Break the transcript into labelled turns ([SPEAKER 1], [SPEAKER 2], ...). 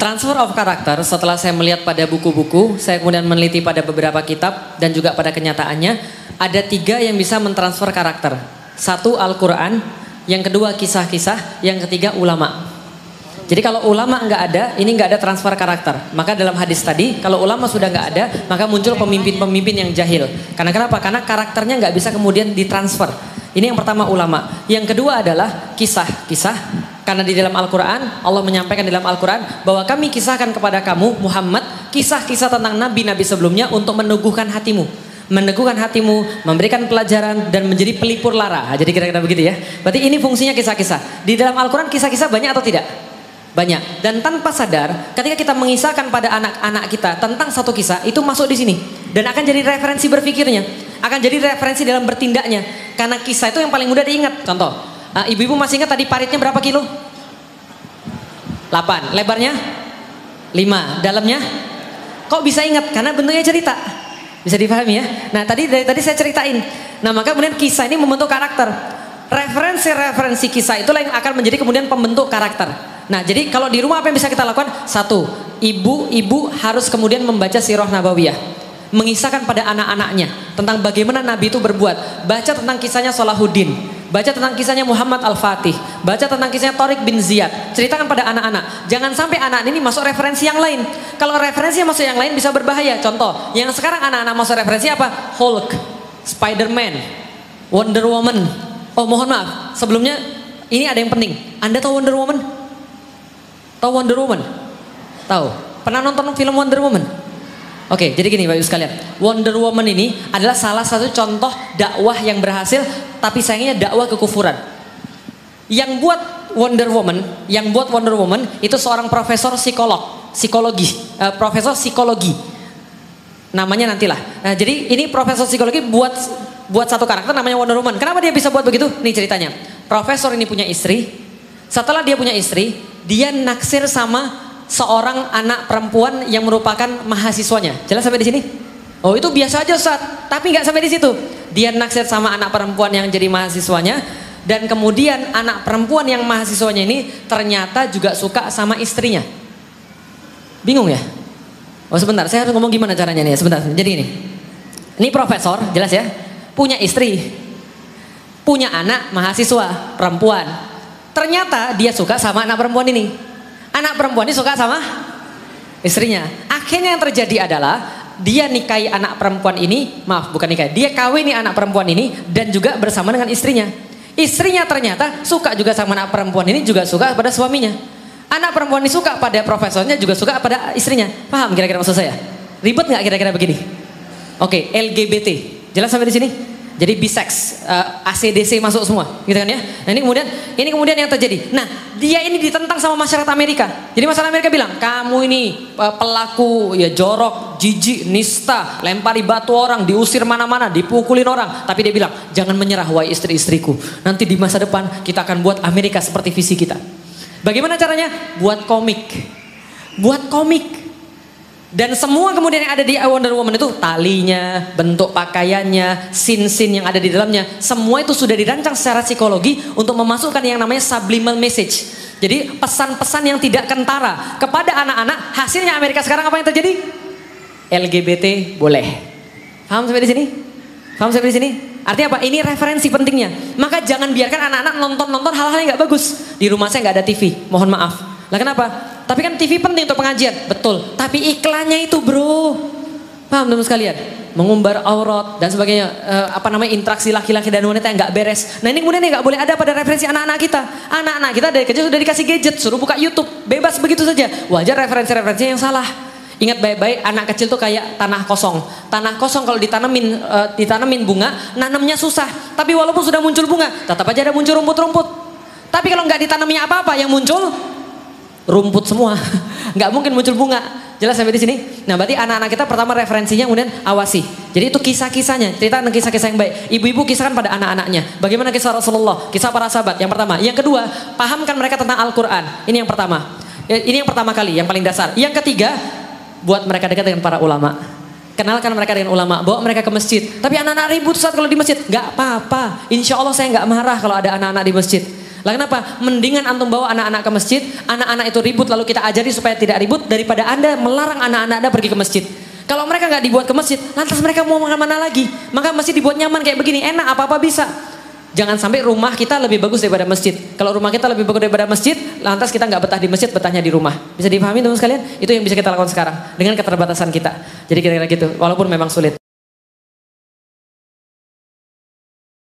[SPEAKER 1] Transfer of karakter, setelah saya melihat pada buku-buku, saya kemudian meneliti pada beberapa kitab dan juga pada kenyataannya, ada 3 yang bisa mentransfer karakter. 1 Al-Quran, yang kedua kisah-kisah, yang ketiga ulama. Jadi kalau ulama nggak ada, ini nggak ada transfer karakter. Maka dalam hadis tadi, kalau ulama sudah nggak ada, maka muncul pemimpin-pemimpin yang jahil. Karena kenapa? Karena karakternya nggak bisa kemudian ditransfer. Ini yang pertama ulama. Yang kedua adalah kisah-kisah. Karena di dalam Al-Quran, Allah menyampaikan di dalam Al-Quran bahwa kami kisahkan kepada kamu Muhammad kisah-kisah tentang nabi-nabi sebelumnya untuk meneguhkan hatimu. Meneguhkan hatimu, memberikan pelajaran dan menjadi pelipur lara. Jadi kira-kira begitu ya. Berarti ini fungsinya kisah-kisah. Di dalam Al-Quran kisah-kisah banyak atau tidak? Banyak. Dan tanpa sadar, ketika kita mengisahkan pada anak-anak kita tentang satu kisah, itu masuk di sini dan akan jadi referensi berpikirnya, akan jadi referensi dalam bertindaknya. Karena kisah itu yang paling mudah diingat. Contoh, ibu-ibu masih ingat tadi paritnya berapa kilo? 8. Lebarnya 5. Dalamnya? Kok bisa ingat? Karena bentuknya cerita. Bisa dipahami ya? Nah, dari tadi saya ceritain. Nah, maka kemudian kisah ini membentuk karakter. Referensi-referensi kisah itulah yang akan menjadi kemudian pembentuk karakter. Nah, jadi kalau di rumah apa yang bisa kita lakukan? 1, ibu harus kemudian membaca sirah nabawiyah, mengisahkan pada anak-anaknya tentang bagaimana Nabi itu berbuat. Baca tentang kisahnya Salahuddin, baca tentang kisahnya Muhammad Al-Fatih, baca tentang kisahnya Tariq bin Ziyad. Ceritakan pada anak-anak. Jangan sampai anak ini masuk referensi yang lain. Kalau referensi yang masuk yang lain bisa berbahaya. Contoh, yang sekarang anak-anak masuk referensi apa? Hulk, Spider-Man, Wonder Woman. Oh, mohon maaf, sebelumnya ini ada yang penting. Anda tahu Wonder Woman? Tahu Wonder Woman? Tahu? Pernah nonton film Wonder Woman? Oke, jadi gini Bapak Ibu sekalian. Wonder Woman ini adalah salah satu contoh dakwah yang berhasil, tapi sayangnya dakwah kekufuran. Yang buat Wonder Woman itu seorang profesor profesor psikologi. Namanya nantilah. Nah, jadi ini profesor psikologi buat satu karakter namanya Wonder Woman. Kenapa dia bisa buat begitu? Nih ceritanya. Profesor ini punya istri. Setelah dia punya istri, dia naksir sama seorang anak perempuan yang merupakan mahasiswanya. Jelas sampai di sini? Oh, itu biasa aja Ustaz, tapi nggak sampai di situ. Dia naksir sama anak perempuan yang jadi mahasiswanya, dan kemudian anak perempuan yang mahasiswanya ini ternyata juga suka sama istrinya. Bingung ya? Oh sebentar, saya harus ngomong gimana caranya nih? Sebentar, jadi ini profesor, jelas ya, punya istri, punya anak mahasiswa perempuan. Ternyata dia suka sama anak perempuan ini. Anak perempuan ini suka sama istrinya. Akhirnya yang terjadi adalah dia nikahi anak perempuan ini, dia kawini anak perempuan ini dan juga bersama dengan istrinya. Istrinya ternyata suka juga sama anak perempuan ini, juga suka pada suaminya. Anak perempuan ini suka pada profesornya, juga suka pada istrinya. Paham kira-kira maksud saya? Ribet nggak kira-kira begini? Oke, LGBT. Jelas sampai di sini? Jadi bisex, ACDC masuk semua, gitu kan ya? Nah, ini kemudian yang terjadi. Nah, dia ini ditentang sama masyarakat Amerika. Jadi masyarakat Amerika bilang, kamu ini pelaku ya jorok, jijik, nista, lempari batu orang, diusir mana-mana, dipukulin orang. Tapi dia bilang, jangan menyerah wahai istri-istriku. Nanti di masa depan kita akan buat Amerika seperti visi kita. Bagaimana caranya? Buat komik. Dan semua kemudian yang ada di Wonder Woman itu, talinya, bentuk pakaiannya, scene-scene yang ada di dalamnya, semua itu sudah dirancang secara psikologi untuk memasukkan yang namanya subliminal message. Jadi pesan-pesan yang tidak kentara kepada anak-anak. Hasilnya Amerika sekarang apa yang terjadi? LGBT boleh. Paham sampai di sini? Artinya apa? Ini referensi pentingnya. Maka jangan biarkan anak-anak nonton hal-hal yang gak bagus. Di rumah saya gak ada TV, mohon maaf. Lah kenapa? Tapi kan TV penting untuk pengajian, betul. Tapi iklannya itu bro, paham teman sekalian? Mengumbar aurat dan sebagainya, interaksi laki-laki dan wanita yang nggak beres. Nah ini kemudian nggak boleh ada pada referensi anak-anak kita. Anak-anak kita dari kecil sudah dikasih gadget, suruh buka YouTube, bebas begitu saja. Wajar referensi-referensi yang salah. Ingat baik-baik, anak kecil tuh kayak tanah kosong. Tanah kosong kalau ditanamin bunga, nanamnya susah. Tapi walaupun sudah muncul bunga, tetap aja ada muncul rumput-rumput. Tapi kalau nggak ditanamnya apa-apa, yang muncul rumput semua, nggak mungkin muncul bunga. Jelas sampai di sini? Nah berarti anak-anak kita pertama referensinya kemudian awasi. Jadi itu kisah-kisahnya, cerita tentang kisah-kisah yang baik. Ibu-ibu kisahkan pada anak-anaknya. Bagaimana kisah Rasulullah, kisah para sahabat. Yang pertama. Yang kedua, pahamkan mereka tentang Al-Quran. Ini yang pertama. Ini yang pertama kali, yang paling dasar. Yang ketiga, buat mereka dekat dengan para ulama. Kenalkan mereka dengan ulama, bawa mereka ke masjid. Tapi anak-anak ribut saat kalau di masjid, nggak apa-apa. Insya Allah saya nggak marah kalau ada anak-anak di masjid. Lah kenapa? Mendingan antum bawa anak-anak ke masjid, anak-anak itu ribut lalu kita ajari supaya tidak ribut daripada Anda melarang anak-anak Anda pergi ke masjid. Kalau mereka nggak dibuat ke masjid, lantas mereka mau makan mana lagi? Maka masjid dibuat nyaman kayak begini, enak apa-apa bisa. Jangan sampai rumah kita lebih bagus daripada masjid. Kalau rumah kita lebih bagus daripada masjid, lantas kita nggak betah di masjid, betahnya di rumah. Bisa dipahami teman sekalian? Itu yang bisa kita lakukan sekarang dengan keterbatasan kita. Jadi kira-kira gitu, walaupun memang sulit.